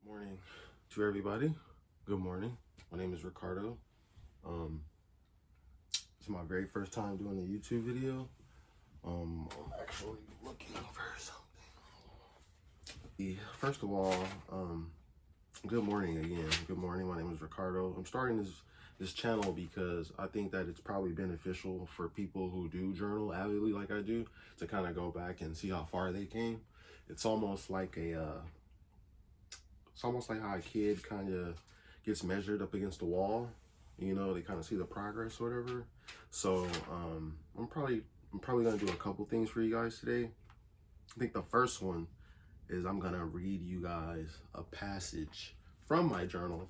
Morning to everybody. Good morning. My name is Ricardo. It's my very first time doing a YouTube video. I'm actually looking for something. First of all, good morning again. Good morning. My name is Ricardo. I'm starting this channel because I think that it's probably beneficial for people who do journal avidly like I do to kind of go back and see how far they came. It's almost like how a kid kind of gets measured up against the wall. You know, they kind of see the progress or whatever. So I'm probably gonna do a couple things for you guys today. I think the first one is I'm gonna read you guys a passage from my journal.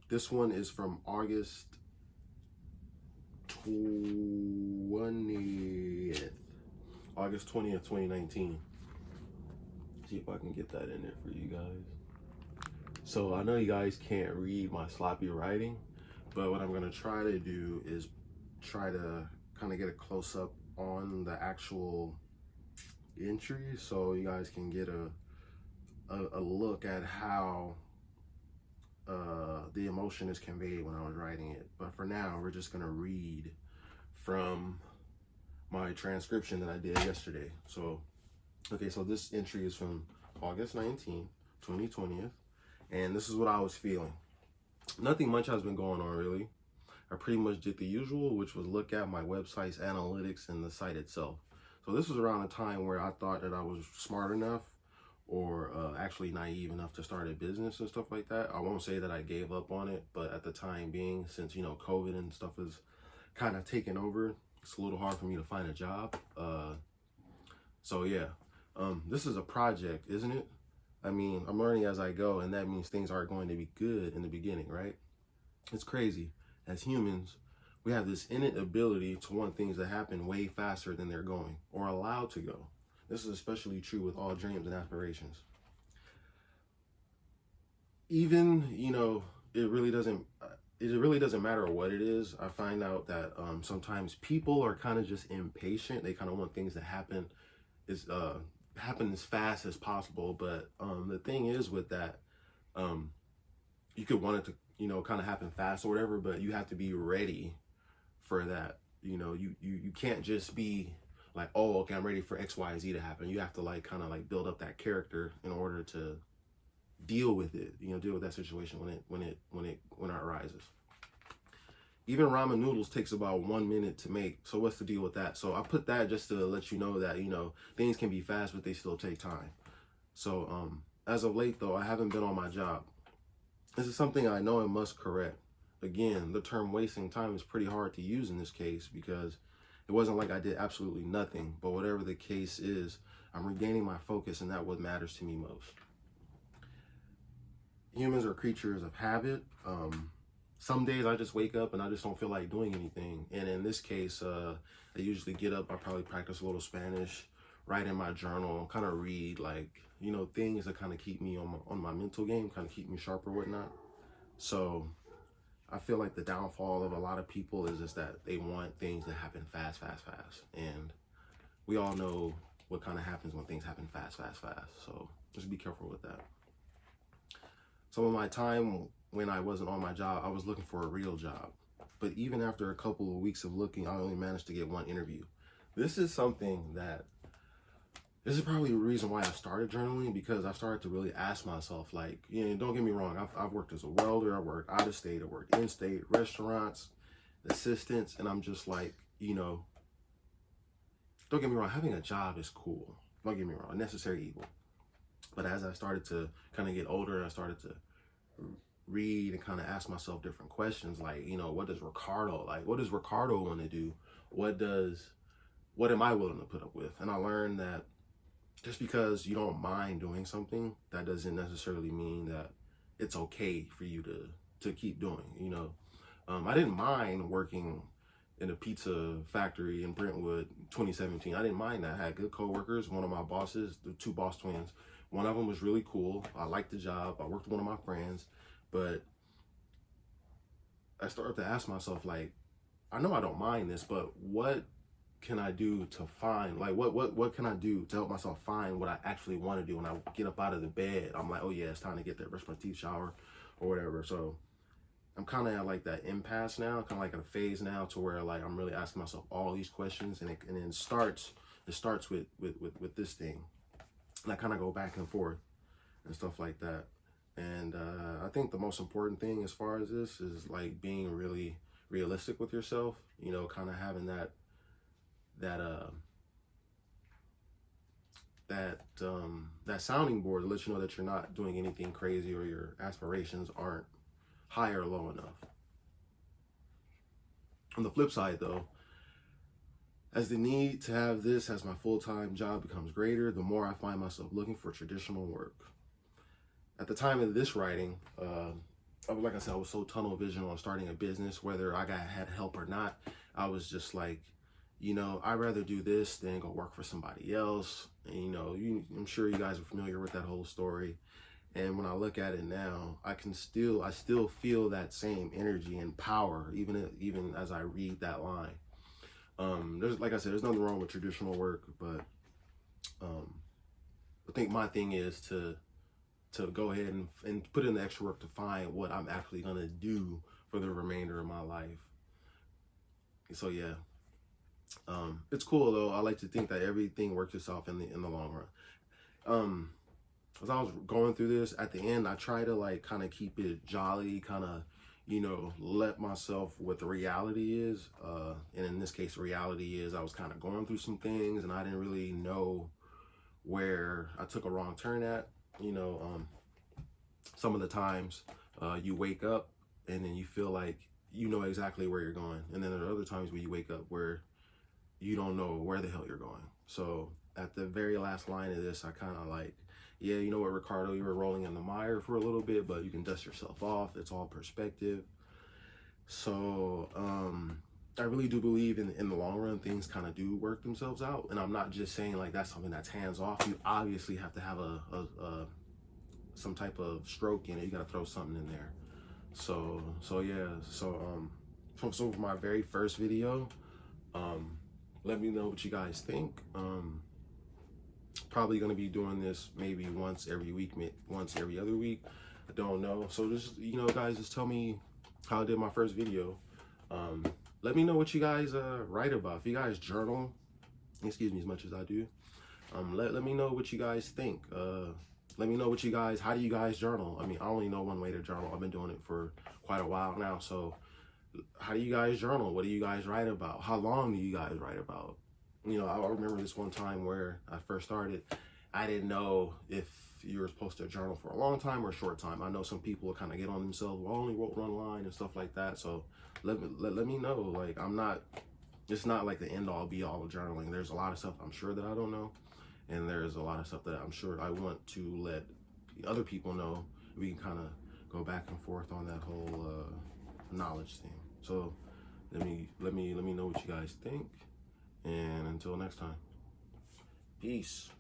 This one is from August 20th, 2019. See if I can get that in there for you guys. So I know you guys can't read my sloppy writing, but what I'm gonna try to do is try to kind of get a close up on the actual entry so you guys can get a look at how the emotion is conveyed when I was writing it. But for now, we're just gonna read from my transcription that I did yesterday. So, okay, so this entry is from August 19th, 2020. And this is what I was feeling. Nothing much has been going on, really. I pretty much did the usual, which was look at my website's analytics and the site itself. So this was around a time where I thought that I was smart enough or actually naive enough to start a business and stuff like that. I won't say that I gave up on it, but at the time being, since, you know, COVID and stuff is kind of taking over, it's a little hard for me to find a job. So yeah, this is a project, isn't it? I mean, I'm learning as I go, and that means things aren't going to be good in the beginning, right? It's crazy. As humans, we have this innate ability to want things to happen way faster than they're going or allowed to go. This is especially true with all dreams and aspirations. Even, you know, it really doesn't matter what it is. I find out that sometimes people are kind of just impatient. They kind of want things to happen happen as fast as possible. But the thing is with that, you could want it to, you know, kind of happen fast or whatever, but you have to be ready for that. You know, you can't just be like, oh, okay, I'm ready for X, Y, Z to happen. You have to like kind of like build up that character in order to deal with it, you know, deal with that situation when it arises. Even ramen noodles takes about 1 minute to make. So what's the deal with that? So I put that just to let you know that, you know, things can be fast, but they still take time. So as of late, though, I haven't been on my job. This is something I know I must correct. Again, the term wasting time is pretty hard to use in this case because it wasn't like I did absolutely nothing. But whatever the case is, I'm regaining my focus, and that's what matters to me most. Humans are creatures of habit. Some days I just wake up and I just don't feel like doing anything. And in this case, I usually get up, I probably practice a little Spanish, write in my journal, kind of read, like, you know, things that kind of keep me on my mental game, kind of keep me sharp or whatnot. So I feel like the downfall of a lot of people is just that they want things to happen fast. And we all know what kind of happens when things happen fast. So just be careful with that. Some of my time when I wasn't on my job, I was looking for a real job. But even after a couple of weeks of looking, I only managed to get one interview. This is probably the reason why I started journaling, because I started to really ask myself, like, you know, don't get me wrong, I've worked as a welder, I worked out of state, I worked in state, restaurants, assistants, and I'm just like, you know, don't get me wrong, having a job is cool. Don't get me wrong, a necessary evil. But as I started to kind of get older, I started to read and kind of ask myself different questions, like, you know, what does Ricardo want to do? What am I willing to put up with? And I learned that just because you don't mind doing something, that doesn't necessarily mean that it's okay for you to keep doing, you know. I didn't mind working in a pizza factory in Brentwood 2017. I didn't mind that. I had good coworkers. One of my bosses, the two boss twins, one of them was really cool. I liked the job. I worked with one of my friends. But I started to ask myself, like, I know I don't mind this, but what can I do to find, like, what can I do to help myself find what I actually want to do when I get up out of the bed? I'm like, oh yeah, it's time to get there, brush my teeth, shower, or whatever. So I'm kind of at like that impasse now, kind of like at a phase now to where like I'm really asking myself all these questions, and then it starts with this thing, and I kind of go back and forth and stuff like that. And I think the most important thing as far as this is like being really realistic with yourself, you know, kind of having that sounding board to let you know that you're not doing anything crazy or your aspirations aren't high or low enough. On the flip side though, as the need to have this as my full-time job becomes greater, the more I find myself looking for traditional work. At the time of this writing, like I said, I was so tunnel vision on starting a business, whether I had help or not. I was just like, you know, I'd rather do this than go work for somebody else. And, you know, I'm sure you guys are familiar with that whole story. And when I look at it now, I still feel that same energy and power, even as I read that line. Like I said, there's nothing wrong with traditional work, but I think my thing is to go ahead and put in the extra work to find what I'm actually gonna do for the remainder of my life. So yeah, it's cool though. I like to think that everything works itself in the long run. As I was going through this, at the end, I try to like kind of keep it jolly, kind of, you know, let myself what the reality is. And in this case, reality is I was kind of going through some things and I didn't really know where I took a wrong turn at. You know, some of the times you wake up and then you feel like you know exactly where you're going. And then there are other times where you wake up where you don't know where the hell you're going. So at the very last line of this, I kind of like, yeah, you know what, Ricardo, you were rolling in the mire for a little bit, but you can dust yourself off. It's all perspective. So I really do believe in the long run, things kind of do work themselves out. And I'm not just saying like that's something that's hands off. You obviously have to have some type of stroke in it. You got to throw something in there. So yeah. So for my very first video, let me know what you guys think. Probably gonna be doing this maybe once every week, once every other week. I don't know. So just, you know, guys, just tell me how I did my first video. Let me know what you guys write about. If you guys journal, excuse me, as much as I do, let me know what you guys think. Let me know what you guys, how do you guys journal? I mean, I only know one way to journal. I've been doing it for quite a while now. So how do you guys journal? What do you guys write about? How long do you guys write about? You know, I remember this one time where I first started, I didn't know if you were supposed to journal for a long time or a short time. I know some people kind of get on themselves, well, I only wrote one line and stuff like that. So let me know. Like, it's not like the end all be all of journaling. There's a lot of stuff I'm sure that I don't know. And there's a lot of stuff that I'm sure I want to let other people know. We can kind of go back and forth on that whole knowledge thing. So let me know what you guys think. And until next time, peace.